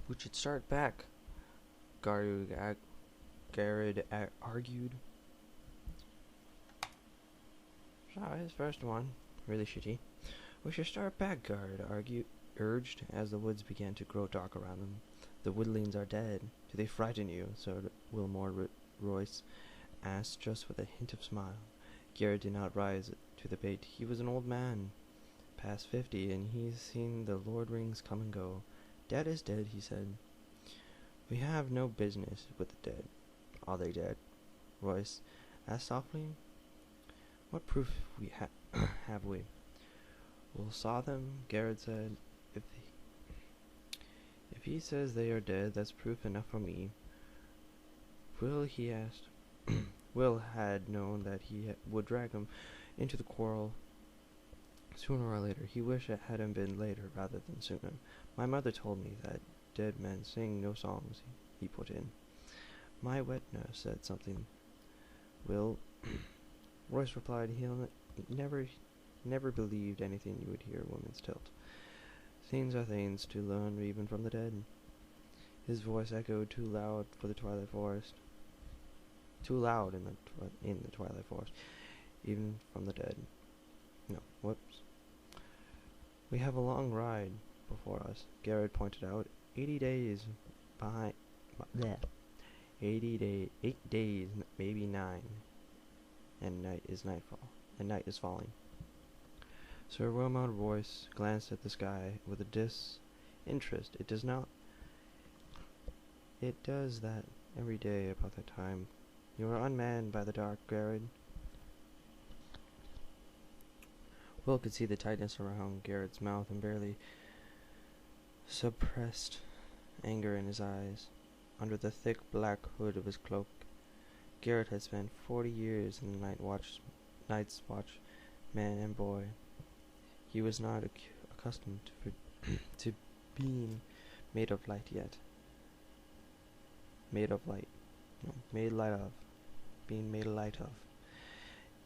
We should start back, Garrett argued. So his first one, really shitty. We should start back, urged, as the woods began to grow dark around them. The woodlings are dead. Do they frighten you? Sir Wilmore Royce asked, just with a hint of smile. Garrett did not rise to the bait. He was an old man, past 50, and he's seen the Lord Rings come and go. Dead is dead, he said. We have no business with the dead. Are they dead? Royce asked softly. What proof have we? We'll saw them, Garrett said. If he says they are dead, that's proof enough for me. Will, he asked. Will had known that he would drag him into the quarrel sooner or later. He wished it hadn't been later rather than sooner. My mother told me that dead men sing no songs, he put in. My wet nurse said something. Will, Royce replied, he'll never believed anything you would hear women's tilt. Things are things to learn even from the dead. His voice echoed too loud for the Twilight Forest. Too loud in the Twilight Forest, even from the dead. No, whoops. We have a long ride before us, Garrett pointed out. 80 days behind. Bleh. 8 days, maybe 9. And night is falling. Sir Wilmot Royce glanced at the sky with a disinterest. It does that every day about that time. You are unmanned by the dark, Garrett. Will could see the tightness around Garrett's mouth and barely suppressed anger in his eyes. Under the thick black hood of his cloak, Garrett had spent 40 years in the Night's Watch, man and boy. He was not accustomed to being made of light yet. Made light of. Being made light of.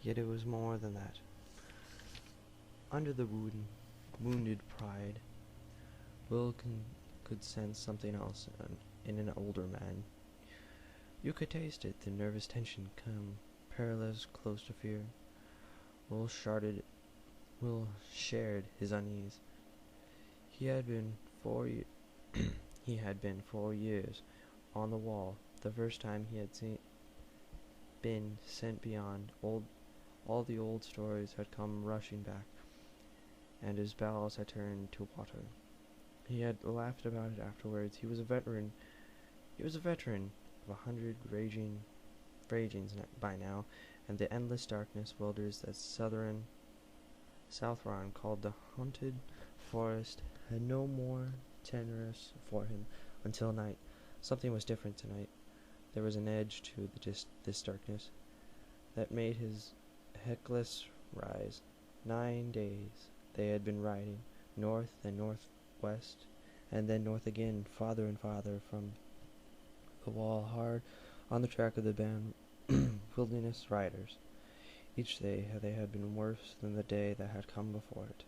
Yet it was more than that. Under the wounded pride, Will could sense something else in an older man. You could taste it, the nervous tension come perilous close to fear. Will shared his unease. He had been 4 years on the wall. The first time he had been sent beyond, all the old stories had come rushing back, and his bowels had turned to water. He had laughed about it afterwards. He was a veteran of 100 ragings by now, and the endless darkness wilders that Southron called the haunted forest had no more terrors for him until night. Something was different tonight. There was an edge to this darkness that made his heckless rise. 9 days they had been riding, north and northwest, and then north again, farther and farther from the wall, hard on the track of the band wilderness riders. Each day they had been worse than the day that had come before it.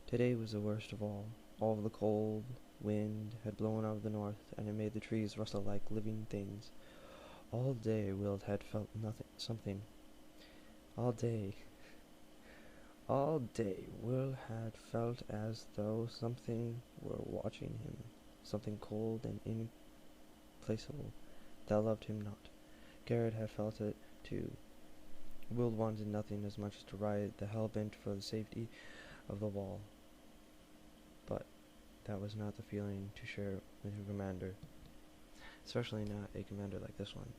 Today was the worst of all. All the cold wind had blown out of the north, and it made the trees rustle like living things. All day Will had felt something. All day Will had felt as though something were watching him, something cold and implacable that loved him not. Garrett had felt it too. Will wanted nothing as much as to ride the hell-bent for the safety of the wall. But that was not the feeling to share with a commander, especially not a commander like this one.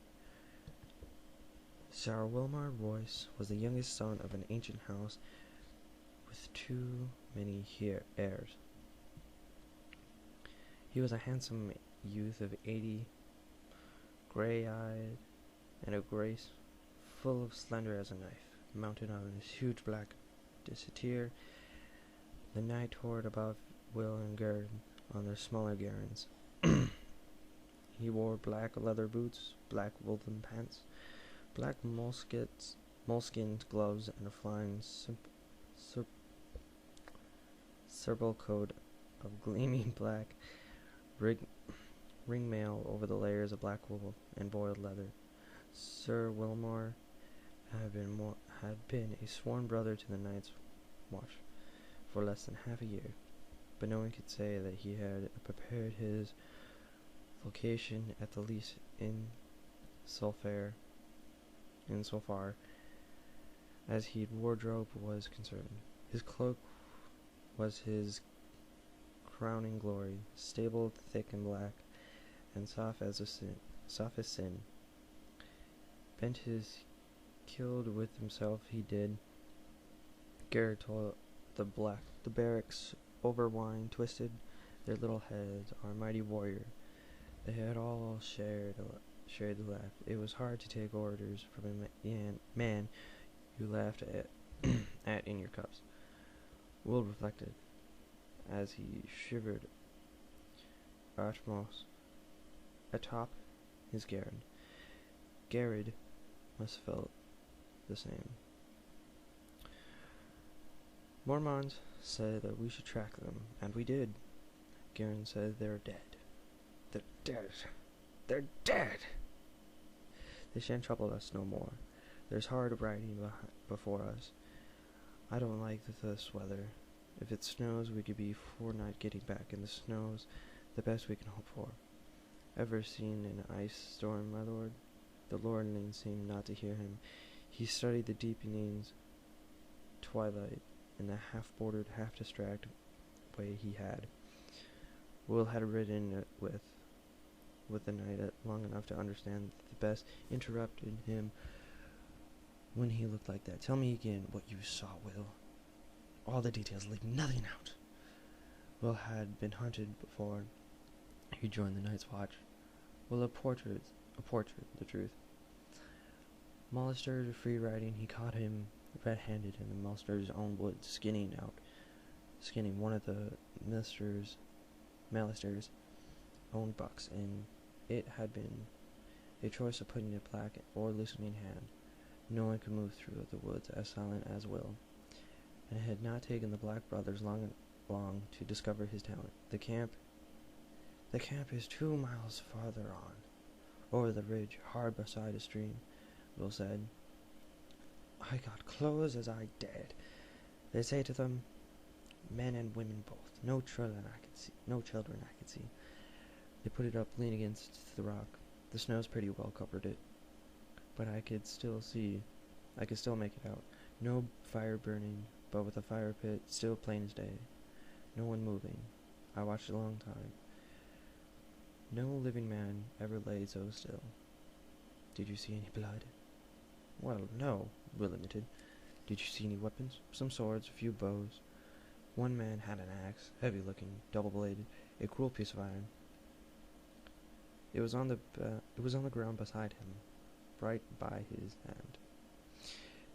Sir Wilmot Royce was the youngest son of an ancient house with too many heirs. He was a handsome youth of 80, grey-eyed, and a grace full of slender as a knife, mounted on his huge black destrier. The knight hovered above Will and Garrett on their smaller garrons. He wore black leather boots, black woollen pants, black moleskin gloves, and a flying surple coat of gleaming black rig ring mail over the layers of black wool and boiled leather. Sir Wilmore had been a sworn brother to the Night's Watch for less than half a year, but no one could say that he had prepared his vocation at the least so far as his wardrobe was concerned. His cloak was his crowning glory, stabled thick and black, and soft as sin. Bent his killed with himself he did. Garrett told the barracks over wine twisted their little heads, our mighty warrior. They had all shared the laugh. It was hard to take orders from a man you laughed at in your cups. Will reflected as he shivered atop his garret. Garrett must have felt the same. Mormont said that we should track them, and we did. Garrett said they're dead. They're dead. They're dead. They shan't trouble us no more. There's hard riding before us. I don't like this weather. If it snows, we could be fortnight getting back, and the snow's the best we can hope for. Ever seen an ice storm, my lord? The lordling seemed not to hear him. He studied the deepening twilight in the half-bordered, half-distracted way he had. Will had ridden with the knight long enough to understand that the best interrupted him when he looked like that. Tell me again what you saw, Will. All the details, leave nothing out. Will had been hunted before he joined the Night's Watch. Will a portrait, the truth. Mollister free riding, he caught him red-handed in the Mollister's own woods, skinning one of the Mallister's own bucks, and it had been a choice of putting it black or loosening hand. No one could move through the woods as silent as Will, and it had not taken the Black brothers long to discover his talent. The camp is 2 miles farther on, over the ridge, hard beside a stream, Will said. I got close as I dared. They say to them, men and women both. No children I could see. They put it up, lean against the rock. The snow's pretty well covered it, but I could still make it out. No fire burning, but with a fire pit still plain as day. No one moving. I watched a long time. No living man ever lay so still. Did you see any blood? Well, no, Will admitted. Did you see any weapons? Some swords, a few bows. One man had an axe, heavy-looking, double-bladed, a cruel piece of iron. It was on the ground beside him, right by his hand.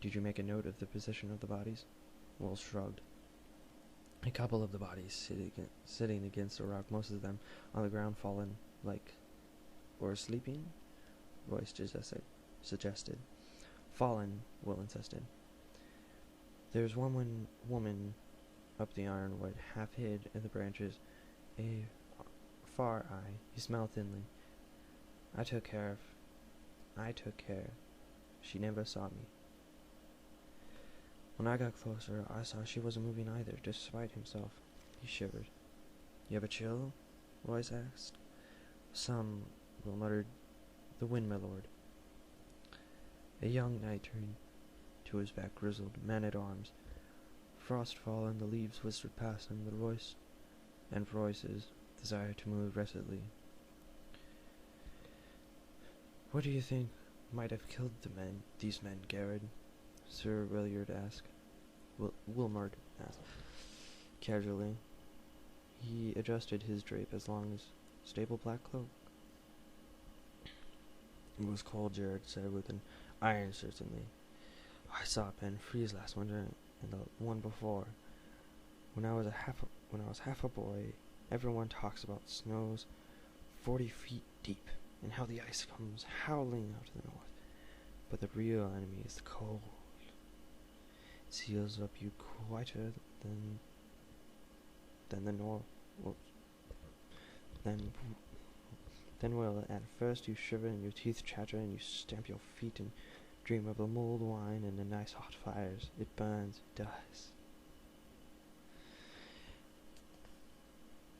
Did you make a note of the position of the bodies? Will shrugged. A couple of the bodies sitting against a rock, most of them on the ground, fallen or sleeping, Royce suggested. Fallen, Will insisted. There's one woman up the ironwood, half hid in the branches, a far eye. He smiled thinly. I took care. She never saw me. When I got closer, I saw she wasn't moving either, despite himself. He shivered. You have a chill? Royce asked. Some, Will muttered. The wind, my lord. A young knight turned to his back, grizzled, man-at-arms. Frost fallen, the leaves whispered past him, Royce's desire to move restlessly. What do you think might have killed these men, Garrett? Sir Williard asked. Wilmard asked. Casually. He adjusted his drape as long as stable black cloak. It was cold, Jared said with an iron certainly. I saw a pen freeze last winter and the one before. When I was half a boy, everyone talks about snows 40 feet deep and how the ice comes howling out of the north. But the real enemy is the cold. It seals up you quieter than the north. Well, Then, then will at first you shiver and your teeth chatter and you stamp your feet and dream of the mulled wine and the nice hot fires. It burns, it dies.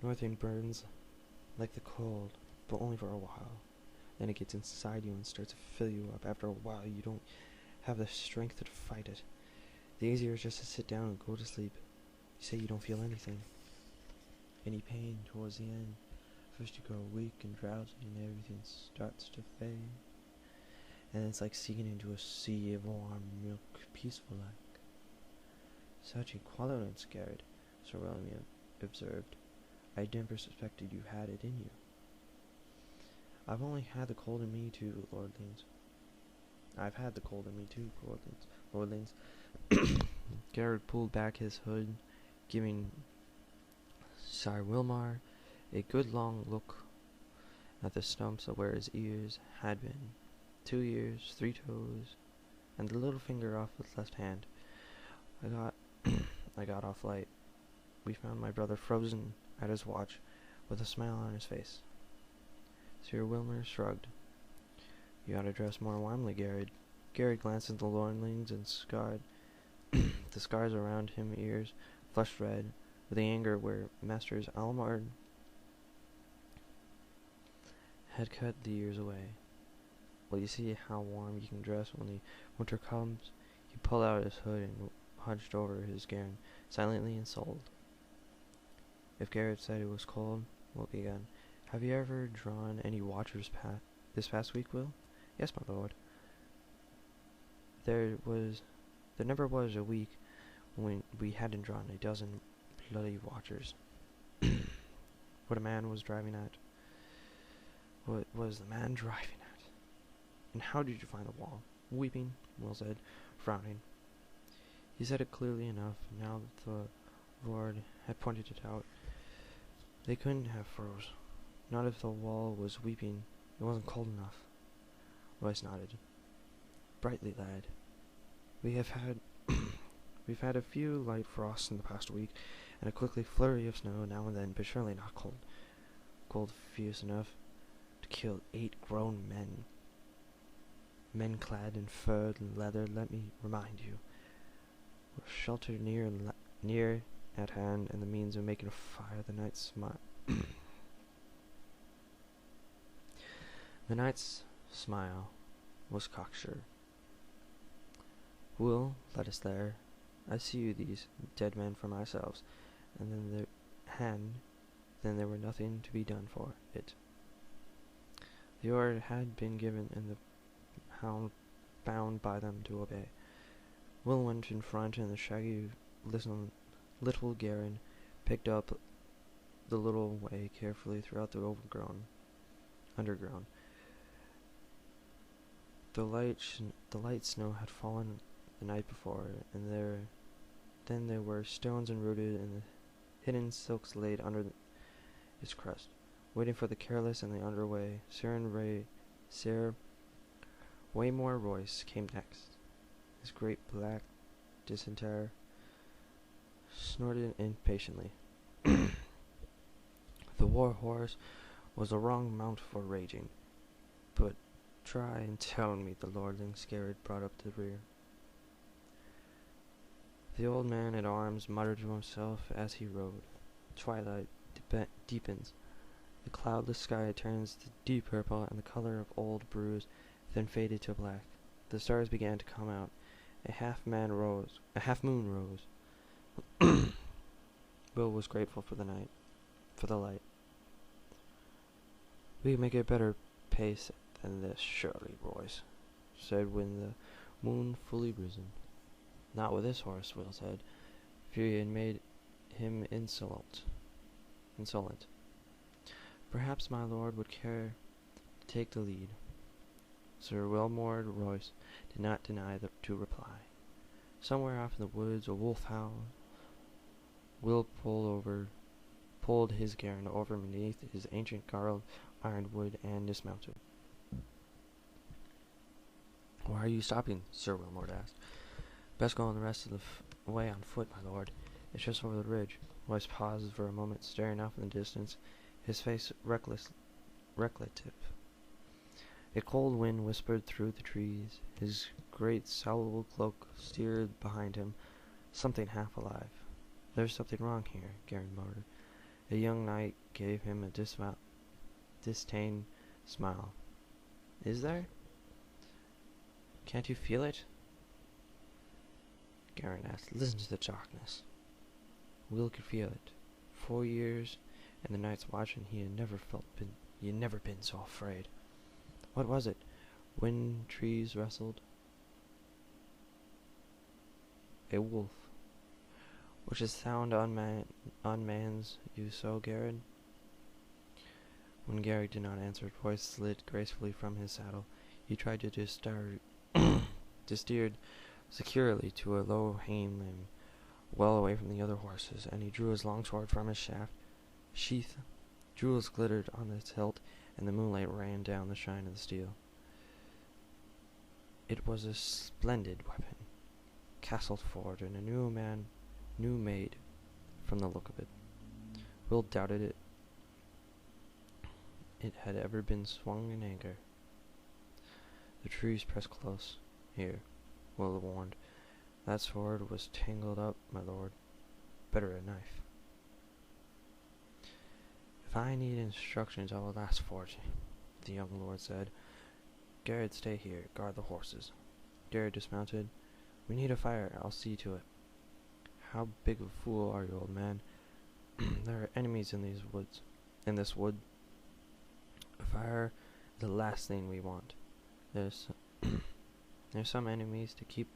Northern burns like the cold, but only for a while. Then it gets inside you and starts to fill you up. After a while, you don't have the strength to fight it. The easier is just to sit down and go to sleep. You say you don't feel anything. Any pain towards the end. First you grow weak and drowsy and everything starts to fade. And it's like sinking into a sea of warm milk, peaceful like. Such equivalence, Garrett, Sir William observed. I never suspected you had it in you. I've only had the cold in me too, Lordlings. I've had the cold in me too, Lordlings. Garrett pulled back his hood, giving Sir Wilmar a good long look at the stumps of where his ears had been. 2 ears, 3 toes, and the little finger off his left hand. I got off light. We found my brother frozen at his watch, with a smile on his face. Sir Wilmer shrugged. You ought to dress more warmly, Garrett. Garrett glanced at the lordlings and scarred. The scars around his ears flushed red with the anger where Masters Almard had cut the ears away. Well, you see how warm you can dress when the winter comes? He pulled out his hood and hunched over his Garren, silently insulted. If Garrett said it was cold, Will began. Have you ever drawn any watchers this past week, Will? Yes, my lord. There never was a week when we hadn't drawn a dozen bloody watchers. What a man was driving at. What was the man driving at? And how did you find the wall? Weeping, Will said, frowning. He said it clearly enough, now that the Lord had pointed it out. They couldn't have froze. Not if the wall was weeping. It wasn't cold enough. Royce nodded. Brightly, lad. We've had a few light frosts in the past week, and a quickly flurry of snow now and then, but surely not cold. Cold fierce enough to kill 8 grown men. Men clad in fur and leather, let me remind you. Were sheltered near at hand, and the means of making a fire. The knight's smile was cocksure. Will let us there. I see you these dead men for myself, and then there were nothing to be done for it. The order had been given, and the hound bound by them to obey. Will went in front, and the shaggy little Garren picked up the little way carefully throughout the underground. The light snow had fallen the night before, and then there were stones enrooted and the hidden silks laid under its crust, waiting for the careless and the underway. Sir Waymore Royce came next. His great black dysentery snorted impatiently. The war horse was the wrong mount for raging, but try and tell me, the lordling scared brought up the rear. The old man at arms muttered to himself as he rode. Twilight deepens. The cloudless sky turns to deep purple, and the color of old bruise then faded to black. The stars began to come out. A half moon rose. Will was grateful for the light. We can make a better pace than this, surely, Royce said when the moon fully risen. Not with this horse, Will said. Fury had made him insolent. Perhaps my lord would care to take the lead. Sir Wilmore Royce did not deny to reply. Somewhere off in the woods a wolf howled. Will pulled his Garren over beneath his ancient garland ironwood and dismounted. Why are you stopping? Sir Wilmore asked. Best go on the rest of the way on foot, my lord. It's just over the ridge. Royce paused for a moment, staring off in the distance. his face reclative. A cold wind whispered through the trees. His great sallow cloak stirred behind him, something half alive. There's something wrong here, Garin muttered. A young knight gave him a disdain smile. Is there? Can't you feel it? Garin asked. Listen to the darkness. Will could feel it. 4 years in the Night's Watch, and he had never been so afraid. What was it? When trees rustled? A wolf. Which is sound on man's you so, Garin? When Garrick did not answer, his voice slid gracefully from his saddle. He tried to steered securely to a low hanging limb, well away from the other horses, and he drew his long sword from his sheath. Jewels glittered on its hilt, and the moonlight ran down the shine of the steel. It was a splendid weapon, castled forward, and a new made from the look of it. Will doubted it had ever been swung in anger. The trees pressed close. Here, Will warned. That sword was tangled up, my lord. Better a knife. If I need instructions, I will ask for it, the young lord said. Garrett, stay here. Guard the horses. Garrett dismounted. We need a fire. I'll see to it. How big of a fool are you, old man? There are enemies in this wood. A fire is the last thing we want. There's some enemies to keep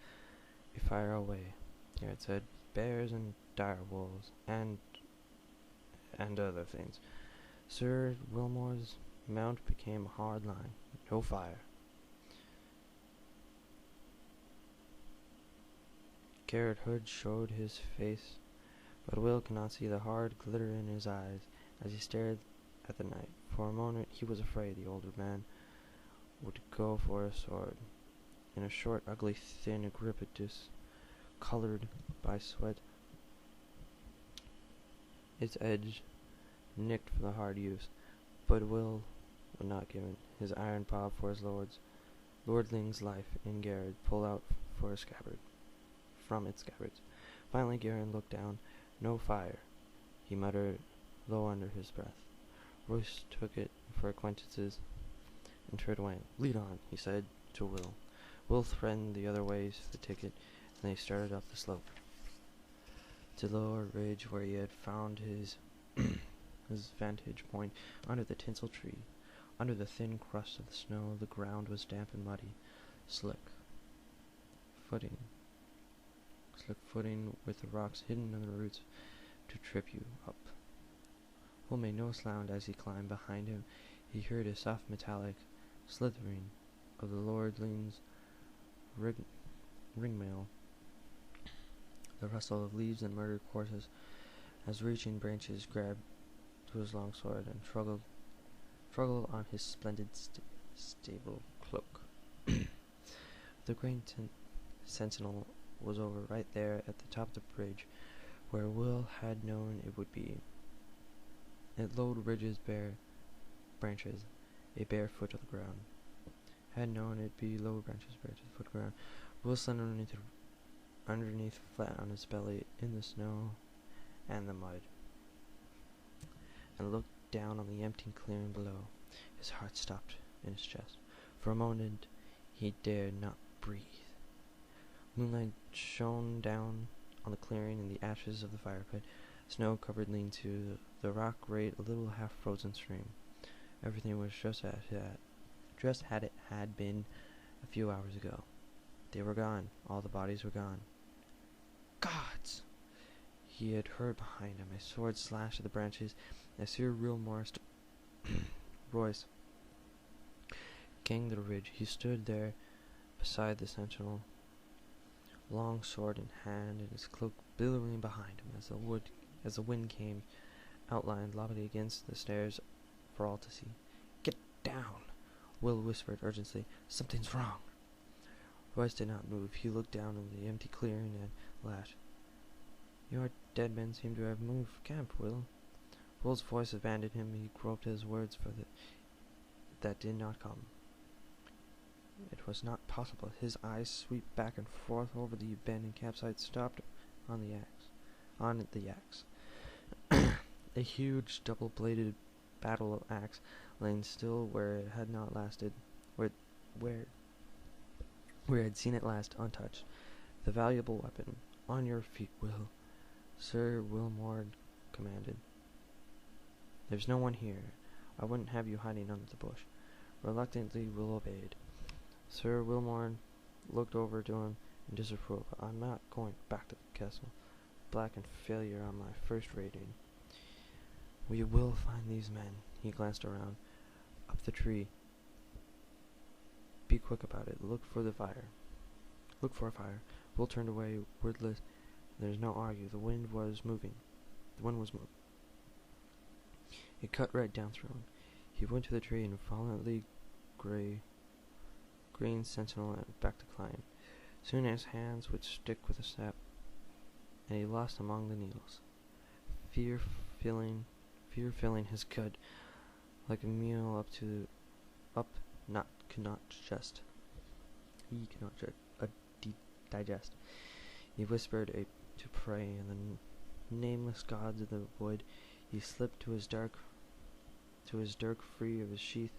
a fire away. Garrett said. Bears and dire wolves and other things. Sir Wilmore's mount became a hard line. No fire. Garrett Hood showed his face, but Will could not see the hard glitter in his eyes as he stared at the night. For a moment he was afraid the older man would go for a sword. In a short, ugly, thin grip, it discolored by sweat, its edge nicked from the hard use. But Will would not give in. His iron paw for his lordling's life in Garrett pulled out for a scabbard. From its scabbards. Finally Garin looked down. No fire, he muttered low under his breath. Royce took it for acquaintances and turned away. Lead on, he said to Will. Will threatened the other ways the ticket, and they started up the slope to the lower ridge where he had found his vantage point under the tinsel tree. Under the thin crust of the snow, the ground was damp and muddy, slick footing with the rocks hidden in the roots to trip you up. Will made no sound as he climbed. Behind him he heard a soft metallic slithering of the lordling's ringmail, the rustle of leaves and murdered horses as reaching branches grabbed to his long sword and struggled on his splendid stable cloak. The great sentinel was over right there at the top of the bridge, where Will had known it would be. It lowered ridges, bare branches, a bare foot of the ground. Had known it'd be low branches, foot of the ground. Will slid underneath flat on his belly in the snow and the mud, and looked down on the empty clearing below. His heart stopped in his chest. For a moment he dared not breathe. Moonlight shone down on the clearing and the ashes of the fire pit. Snow-covered lean-to the rock rate a little half-frozen stream. Everything was just had it had been a few hours ago. They were gone. All the bodies were gone. Gods! He had heard behind him a sword slash at the branches as Sir Wilmore Royce gained the ridge. He stood there beside the sentinel, long sword in hand, and his cloak billowing behind him as the wind came, outlined lobby against the stairs for all to see. Get down! Will whispered urgently. Something's wrong. Royce did not move. He looked down in the empty clearing and laughed. Your dead men seem to have moved camp, Will. Will's voice abandoned him. He groped his words for that did not come. It was not possible. His eyes swept back and forth over the abandoned campsite, stopped on the axe. A huge double-bladed battle axe lay still where it had not lasted, where it had seen it last, untouched. The valuable weapon. On your feet, Will, Sir Wilmore commanded. There's no one here. I wouldn't have you hiding under the bush. Reluctantly, Will obeyed. Sir Wilmore looked over to him in disapproval. I'm not going back to the castle. Blackened failure on my first raiding. We will find these men. He glanced around. Up the tree. Be quick about it. Look for a fire. Will turned away, wordless. There's no argue. The wind was moving. It cut right down through him. He went to the tree and violently green sentinel and back to climb. Soon his hands would stick with the sap, and he lost among the needles. Fear filling his gut like a meal he cannot digest. He whispered to pray, and the nameless gods of the void. He slipped to his dirk free of his sheath.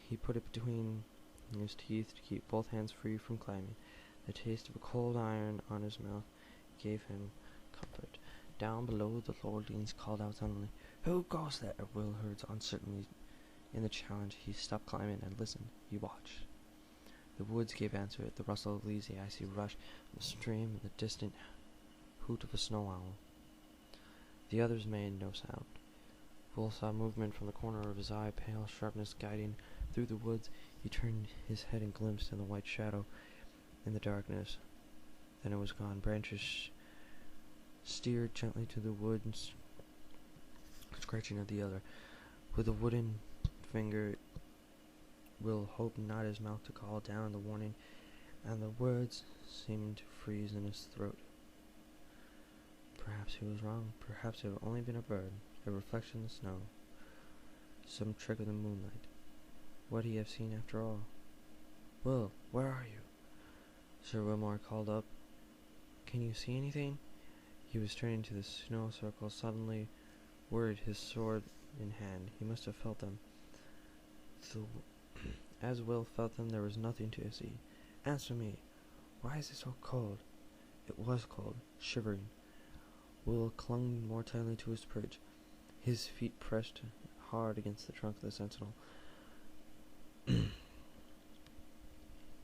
He put it between his teeth to keep both hands free from climbing. The taste of a cold iron on his mouth gave him comfort. Down below, the lordlings called out suddenly, "Who goes there?" Will heard uncertainly in the challenge. He stopped climbing and listened. He watched. The woods gave answer. The rustle of leaves, the icy rush of the stream, and the distant hoot of a snow owl. The others made no sound. Will saw movement from the corner of his eye, pale sharpness guiding through the woods. He turned his head and glimpsed in the white shadow in the darkness. Then it was gone. Branches steered gently to the wood, scratching at the other. With a wooden finger, Will hoped not his mouth to call down the warning, and the words seemed to freeze in his throat. Perhaps he was wrong. Perhaps it had only been a bird, a reflection in the snow, some trick of the moonlight. What he have seen after all? Will, where are you? Sir Wilmore called up. Can you see anything? He was turning to the snow circle, suddenly worried, his sword in hand. He must have felt them. As Will felt them, there was nothing to see. Answer me. Why is it so cold? It was cold, shivering. Will clung more tightly to his perch. His feet pressed hard against the trunk of the sentinel. He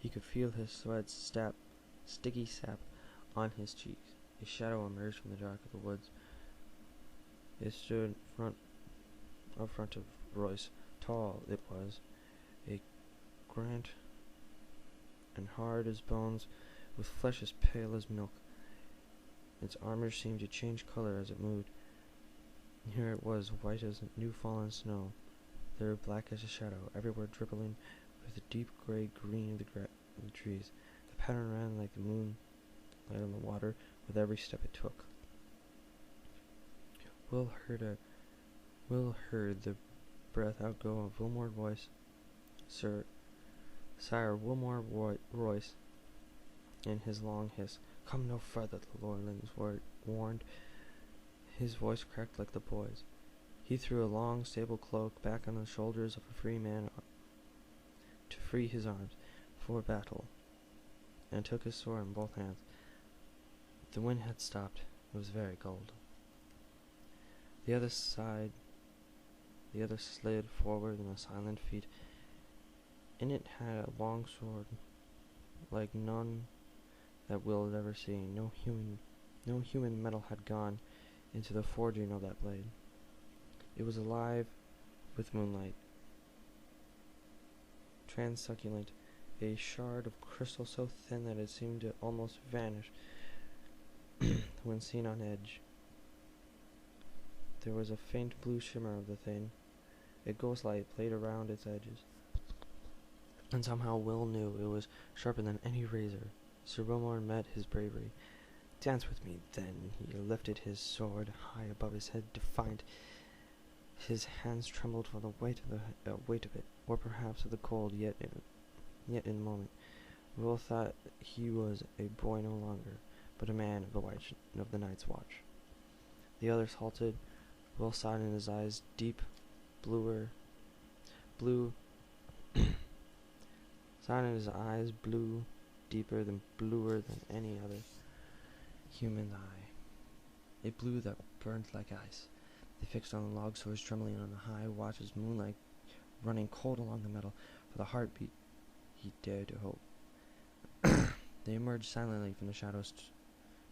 could feel his sweat sticky sap on his cheeks. A shadow emerged from the dark of the woods. It stood up front of Royce. Tall it was, a gaunt and hard as bones, with flesh as pale as milk. Its armor seemed to change color as it moved. Here it was, white as new fallen snow, there black as a shadow, everywhere dripping with the deep green of the trees. The pattern ran like the moonlight on the water with every step it took. Will heard the breath outgo of Wilmore's voice. Sire Wilmore Royce, in his long hiss. Come no further, the lordlings warned. His voice cracked like the boy's. He threw a long sable cloak back on the shoulders of a free man to free his arms for battle, and took his sword in both hands. The wind had stopped. It was very cold. The other slid forward in a silent feat. In it had a long sword, like none that Will had ever seen. No human metal had gone into the forging of that blade. It was alive with moonlight, transsucculent, a shard of crystal so thin that it seemed to almost vanish when seen on edge. There was a faint blue shimmer of the thing. A ghost light played around its edges. And somehow Will knew it was sharper than any razor. Sir Wilmore met his bravery. Dance with me, then. He lifted his sword high above his head, defiant. His hands trembled from the weight of it, or perhaps of the cold. Yet in the moment, Will thought he was a boy no longer, but a man of the Night's Watch. The others halted. Will saw in his eyes blue, saw in his eyes blue, bluer than any other human eye. A blue that burned like ice. They fixed on the log swords trembling on the high watch as moonlight running cold along the metal. For the heartbeat he dared to hope. They emerged silently from the shadows,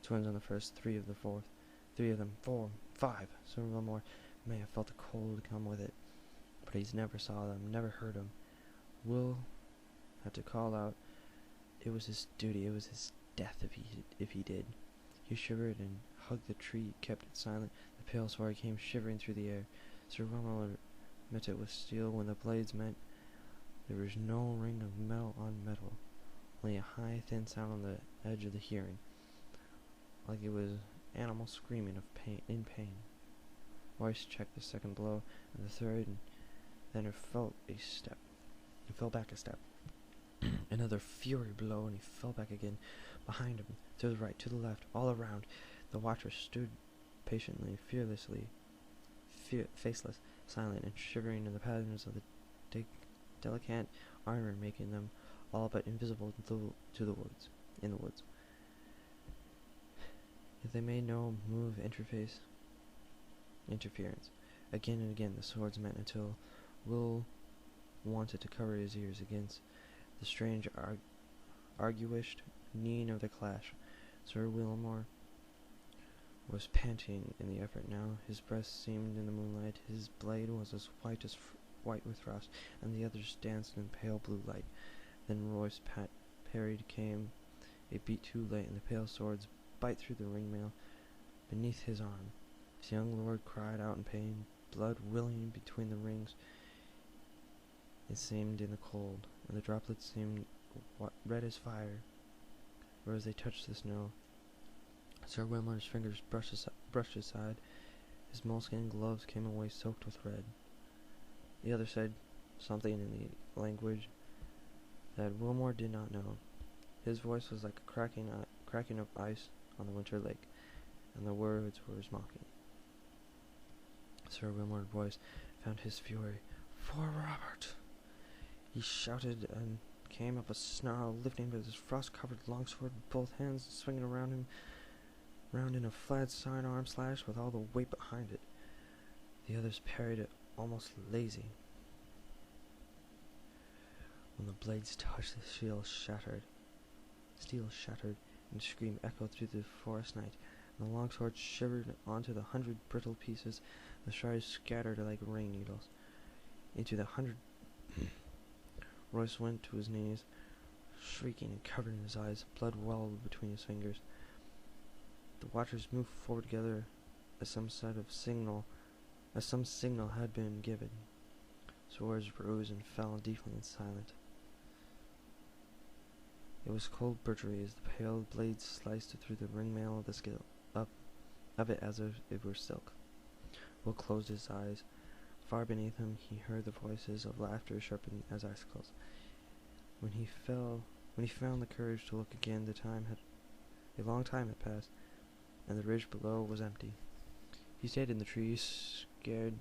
twins on the first, three of them, 4, 5. Sir Wilmore may have felt the cold come with it, but he never saw them, never heard them. Will had to call out. It was his duty, it was his death if he did. He shivered and hugged the tree, kept it silent. The pale sword came shivering through the air. Sir Wilmore met it with steel. When the blades met, there was no ring of metal on metal, only a high, thin sound on the edge of the hearing, like it was animals screaming in pain. Royce checked the second blow and the third, and then it fell back a step. Another fury blow, and he fell back again. Behind him, to the right, to the left, all around, the watchers stood patiently, faceless, silent, and shivering in the patterns of the delicate armor, making them all but invisible in the woods. Yet they made no interference. Again and again the swords met until Will wanted to cover his ears against the strange arguished keen of the clash. Sir Wilmore was panting in the effort now. His breast seemed in the moonlight. His blade was as white with frost, and the others danced in pale blue light. Then Royce parried came a beat too late, and the pale swords bite through the ringmail beneath his arm. His young lord cried out in pain, blood willing between the rings. It seemed in the cold, and the droplets seemed red as fire, or as they touched the snow. Sir Wilmore's fingers brushed aside. His moleskin gloves came away soaked with red. The other said something in the language that Wilmore did not know. His voice was like a cracking of ice on the winter lake, and the words were as mocking. Sir Wilmore's voice found his fury. "For Robert!" He shouted and came up a snarl, lifting with his frost-covered longsword with both hands, swinging round in a flat sidearm slash with all the weight behind it. The others parried it, almost lazy. When the blades touched, the steel shattered, and a scream echoed through the forest night, and the longsword shivered onto the 100 brittle pieces. The shards scattered like rain needles. Into the 100... Royce went to his knees, shrieking and covering his eyes. Blood welled between his fingers. The watchers moved forward together as some signal had been given. Swords rose and fell deeply and silent. It was cold birchery as the pale blades sliced through the ringmail of the skill of it as if it were silk. Will closed his eyes. Far beneath him he heard the voices of laughter sharpened as icicles. When he found the courage to look again, a long time had passed, and the ridge below was empty. He stayed in the trees, scared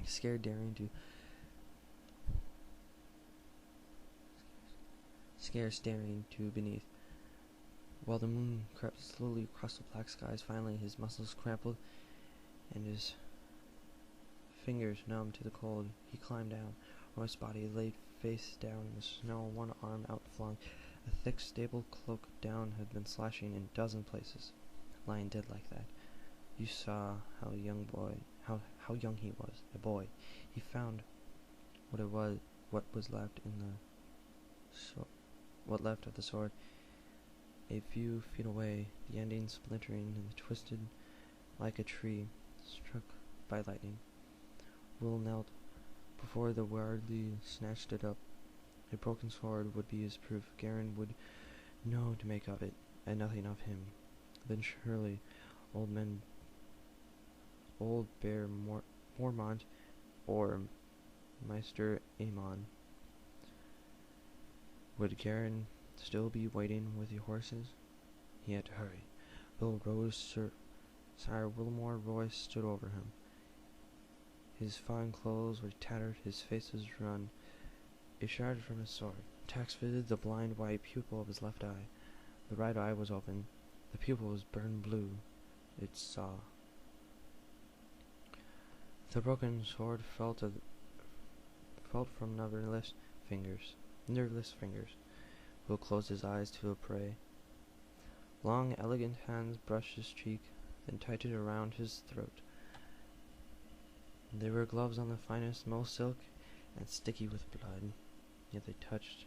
staring to beneath, while the moon crept slowly across the black skies. Finally his muscles crampled, and his fingers numb to the cold. He climbed down. Royce's body lay face down in the snow, one arm outflung. A thick stable cloak down had been slashing in a dozen places. Lying dead like that, you saw how young he was, a boy. He found what was left of the sword. A few feet away, the ending splintering and twisted like a tree struck by lightning. Will knelt before the wardly snatched it up. A broken sword would be his proof. Garin would know to make of it. and nothing of him. Then surely old Bear Mormont or Meister Amon. Would Garin still be waiting with the horses? He had to hurry. Bill rose. Sire Wilmore Royce stood over him. His fine clothes were tattered, his face was run. It shattered from his sword. Attacks visited the blind white pupil of his left eye. The right eye was open. The pupil was burned blue. It saw. The broken sword felt from nerveless fingers. Will closed his eyes to a prey. Long, elegant hands brushed his cheek, then tightened around his throat. There were gloves on the finest most silk, and sticky with blood, yet they touched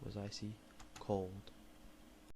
was icy cold.